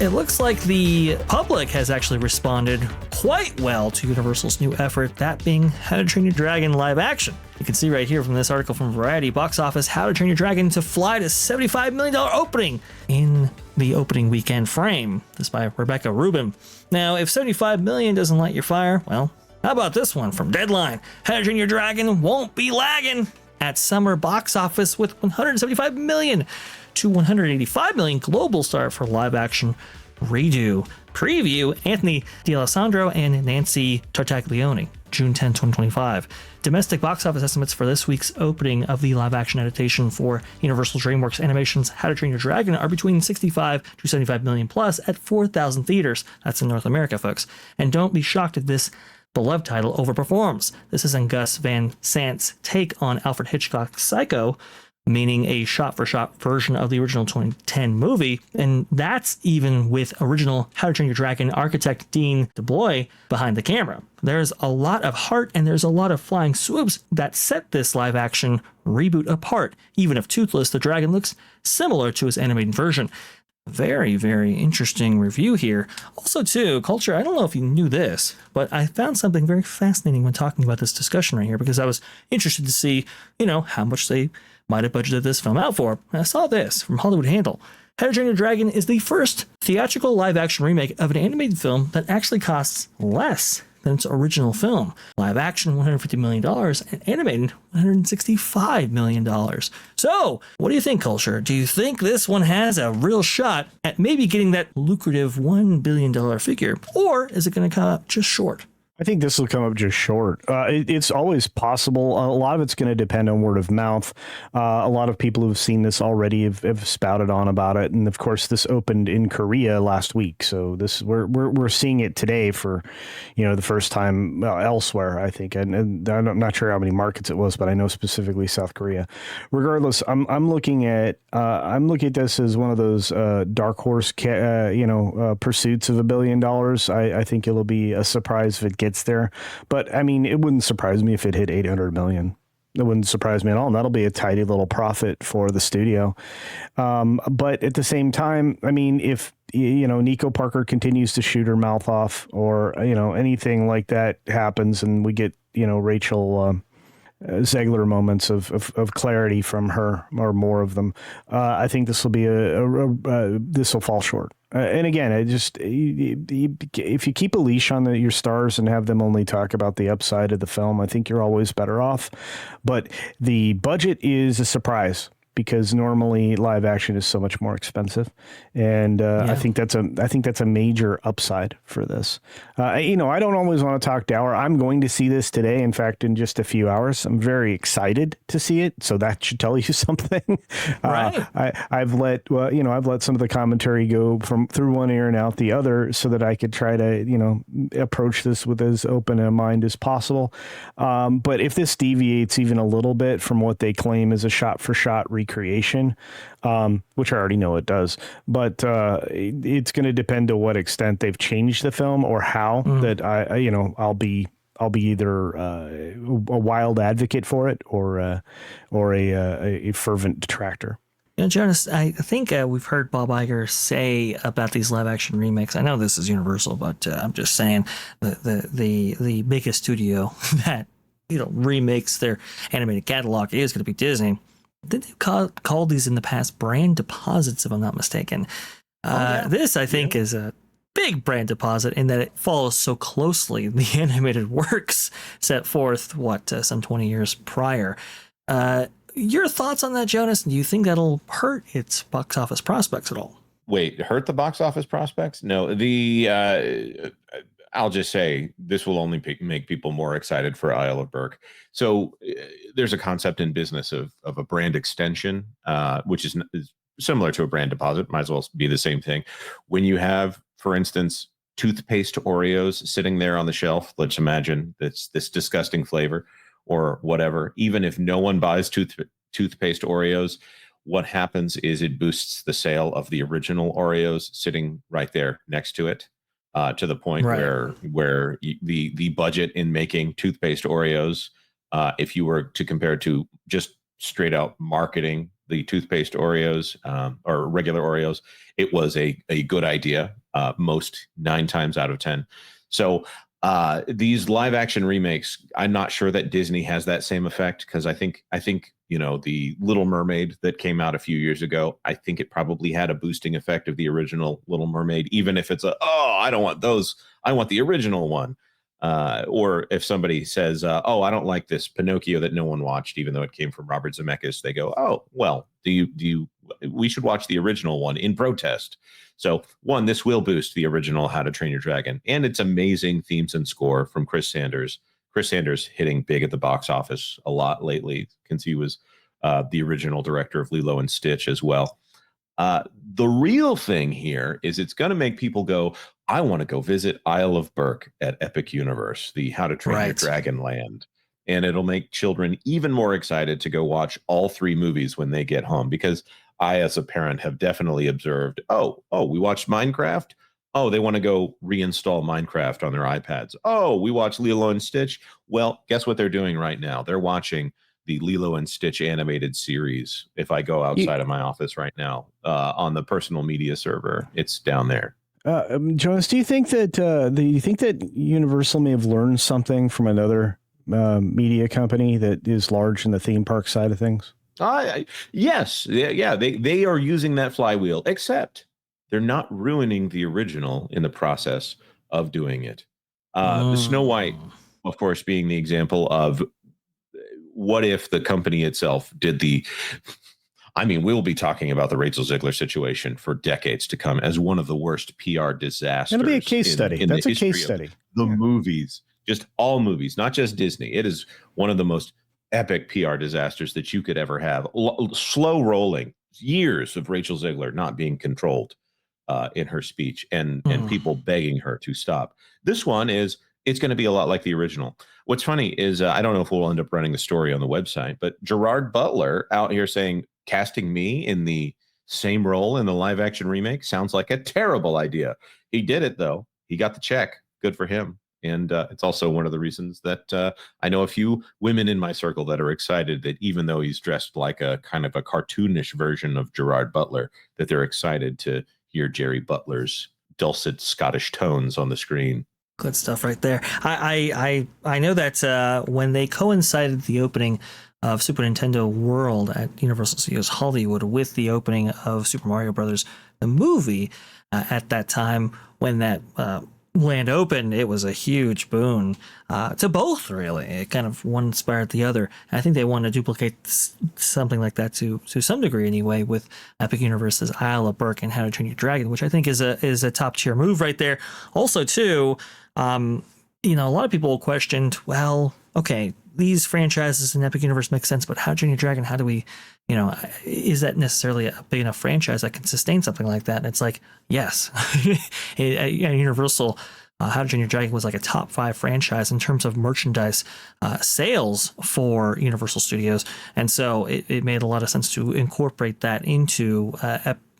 it looks like the public has actually responded quite well to Universal's new effort, that being How to Train Your Dragon live action. You can see right here from this article from Variety, box office, How to Train Your Dragon to fly to $75 million opening in the opening weekend frame. This by Rebecca Rubin. Now, if $75 million doesn't light your fire, well, how about this one from Deadline? How to Train Your Dragon won't be lagging at summer box office with $175 million to $185 million global start for live action redo. Preview Anthony D'Alessandro and Nancy Tartaglione, June 10, 2025. Domestic box office estimates for this week's opening of the live action adaptation for Universal DreamWorks Animation's How to Train Your Dragon are between 65 to 75 million plus at 4,000 theaters. That's in North America, folks. And don't be shocked if this beloved title overperforms. This isn't Gus Van Sant's take on Alfred Hitchcock's Psycho, meaning a shot-for-shot version of the original 2010 movie, and that's even with original How to Train Your Dragon architect Dean DeBlois behind the camera. There's a lot of heart and there's a lot of flying swoops that set this live-action reboot apart. Even if toothless, the dragon looks similar to his animated version. Very, very interesting review here. Also, too, Culture, I don't know if you knew this, but I found something very fascinating when talking about this discussion right here, because I was interested to see, how much they might have budgeted this film out for. And I saw this from Hollywood Handle. How to Train Your Dragon is the first theatrical live-action remake of an animated film that actually costs less than its original film. Live action, $150 million, and animated, $165 million. So, what do you think, Culture? Do you think this one has a real shot at maybe getting that lucrative $1 billion figure, or is it going to come up just short? I think this will come up just short. It's always possible. A lot of it's going to depend on word of mouth. A lot of people who've seen this already have spouted on about it, and of course, this opened in Korea last week. So this we're seeing it today for, the first time elsewhere. I think, and I'm not sure how many markets it was, but I know specifically South Korea. Regardless, I'm looking at this as one of those dark horse pursuits of $1 billion. I think it'll be a surprise if it gets there, but I mean, it wouldn't surprise me if it hit 800 million. It wouldn't surprise me at all, and that'll be a tidy little profit for the studio. But at the same time, I mean, if Nico Parker continues to shoot her mouth off, or anything like that happens, and we get Rachel Zegler moments of clarity from her, or more of them, I think this will be this will fall short. And again, if you keep a leash on your stars and have them only talk about the upside of the film, I think you're always better off. But the budget is a surprise, because normally live action is so much more expensive, and I think that's a major upside for this. I don't always want to talk dour. I'm going to see this today. In fact, in just a few hours, I'm very excited to see it. So that should tell you something. Right. I've let some of the commentary go through one ear and out the other, so that I could try to approach this with as open a mind as possible. But if this deviates even a little bit from what they claim is a shot-for-shot recreation, which I already know it does, but it's going to depend to what extent they've changed the film, or how that I'll be either a wild advocate for it, or a fervent detractor. Jonas, I think we've heard Bob Iger say about these live action remakes. I know this is Universal, but I'm just saying the biggest studio that remakes their animated catalog is going to be Disney. Did they call these in the past brand deposits, if I'm not mistaken? This, I think, is a big brand deposit in that it follows so closely the animated works set forth, some 20 years prior. Your thoughts on that, Jonas? Do you think that'll hurt its box office prospects at all? Wait, hurt the box office prospects? No, I'll just say this will only make people more excited for Isle of Berk. So there's a concept in business of a brand extension, which is similar to a brand deposit, might as well be the same thing. When you have, for instance, toothpaste Oreos sitting there on the shelf, let's imagine it's this disgusting flavor or whatever, even if no one buys toothpaste Oreos, what happens is it boosts the sale of the original Oreos sitting right there next to it. To the point where the budget in making toothpaste Oreos, if you were to compare it to just straight out marketing the toothpaste Oreos or regular Oreos, it was a good idea. Most 9 times out of 10. So these live action remakes, I'm not sure that Disney has that same effect, because I think the Little Mermaid that came out a few years ago, I think it probably had a boosting effect of the original Little Mermaid, even if it's I don't want those, I want the original one. Or if somebody says, I don't like this Pinocchio that no one watched, even though it came from Robert Zemeckis, they go, oh, well, we should watch the original one in protest. So one, this will boost the original How to Train Your Dragon and its amazing themes and score from Chris Sanders. Chris Sanders hitting big at the box office a lot lately, since he was the original director of Lilo and Stitch as well. The real thing here is it's going to make people go, I want to go visit Isle of Berk at Epic Universe, the How to Train Your Dragon land. And it'll make children even more excited to go watch all 3 movies when they get home, because I, as a parent, have definitely observed, we watched Minecraft. Oh, they want to go reinstall Minecraft on their iPads. Oh, we watched Lilo and Stitch. Well, guess what they're doing right now? They're watching the Lilo and Stitch animated series. If I go outside of my office right now on the personal media server, it's down there. Jonas, do you think that Universal may have learned something from another media company that is large in the theme park side of things? Yes. Yeah. They are using that flywheel, except they're not ruining the original in the process of doing it. Snow White, of course, being the example of what if the company itself did we'll be talking about the Rachel Zegler situation for decades to come as one of the worst PR disasters. It'll be a case study. That's a case study. The movies, just all movies, not just Disney. It is one of the most epic PR disasters that you could ever have. Slow rolling, years of Rachel Zegler not being controlled in her speech and people begging her to stop. This one it's going to be a lot like the original. What's funny is I don't know if we'll end up running the story on the website, but Gerard Butler out here saying casting me in the same role in the live action remake sounds like a terrible idea. He did it, though. He got the check. Good for him. And it's also one of the reasons that I know a few women in my circle that are excited that even though he's dressed like a kind of a cartoonish version of Gerard Butler, that they're excited to hear Jerry Butler's dulcet Scottish tones on the screen. Good stuff right there. I know that when they coincided the opening of Super Nintendo World at Universal Studios Hollywood with the opening of Super Mario Brothers, the movie, at that time when that land opened, it was a huge boon to both, really. It kind of one inspired the other. And I think they want to duplicate something like that to some degree anyway with Epic Universe's Isle of Berk and How to Train Your Dragon, which I think is a top tier move right there. Also, too, a lot of people questioned, well, okay, these franchises in Epic Universe make sense, but How to Train Your Dragon, how do we, is that necessarily a big enough franchise that can sustain something like that? And it's like, yes. Universal, How to Train Your Dragon was like a top 5 franchise in terms of merchandise sales for Universal Studios. And so it made a lot of sense to incorporate that into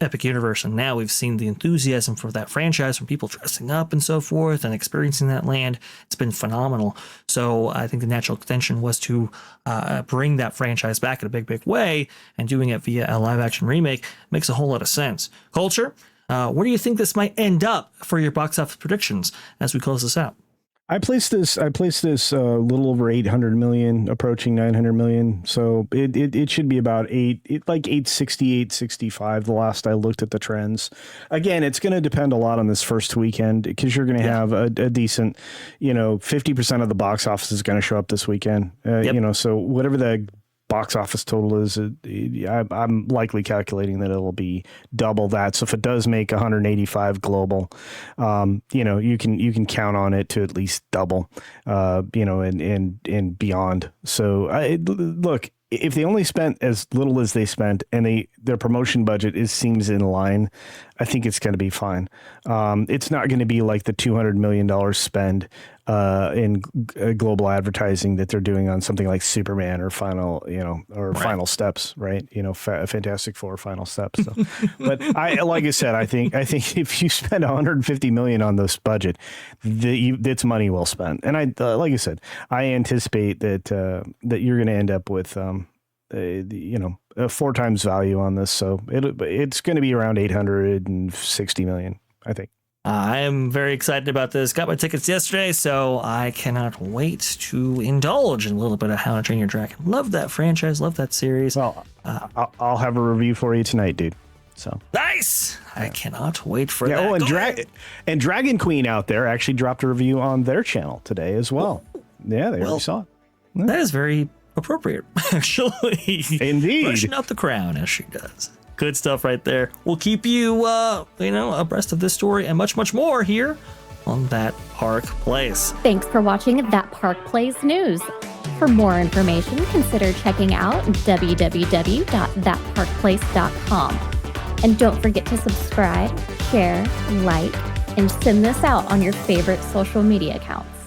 Epic Universe, and now we've seen the enthusiasm for that franchise from people dressing up and so forth and experiencing that land. It's been phenomenal. So I think the natural extension was to bring that franchise back in a big way, and doing it via a live action remake makes a whole lot of sense. Culture, where do you think this might end up for your box office predictions as we close this out? I placed this a little over 800 million, approaching 900 million. So it should be about 860, 865. The last I looked at the trends. Again, it's going to depend a lot on this first weekend, because you're going to have a decent, 50% of the box office is going to show up this weekend. So whatever the box office total is, I'm likely calculating that it'll be double that. So if it does make 185 global, you can count on it to at least double, and beyond. So look, if they only spent as little as they spent and their promotion budget seems in line, I think it's going to be fine. It's not going to be like the $200 million spend in global advertising that they're doing on something like Superman or Final Steps, right? Fantastic Four, Final Steps. So. But like I said, I think if you spend 150 million on this budget, it's money well spent. And like I said, I anticipate that you're going to end up with 4 times value on this. So it's going to be around 860 million, I think. I am very excited about this. Got my tickets yesterday, so I cannot wait to indulge in a little bit of How to Train Your Dragon. Love that franchise. Love that series. Well, I'll have a review for you tonight, dude. So nice. I cannot wait for that. Oh, and Dragon Queen out there actually dropped a review on their channel today as well. Yeah, they already saw it. Yeah. That is very appropriate, actually. Indeed. Brushing out the crown as she does. Good stuff right there. We'll keep you, abreast of this story and much, much more here on That Park Place. Thanks for watching That Park Place News. For more information, consider checking out www.thatparkplace.com. And don't forget to subscribe, share, like, and send this out on your favorite social media accounts.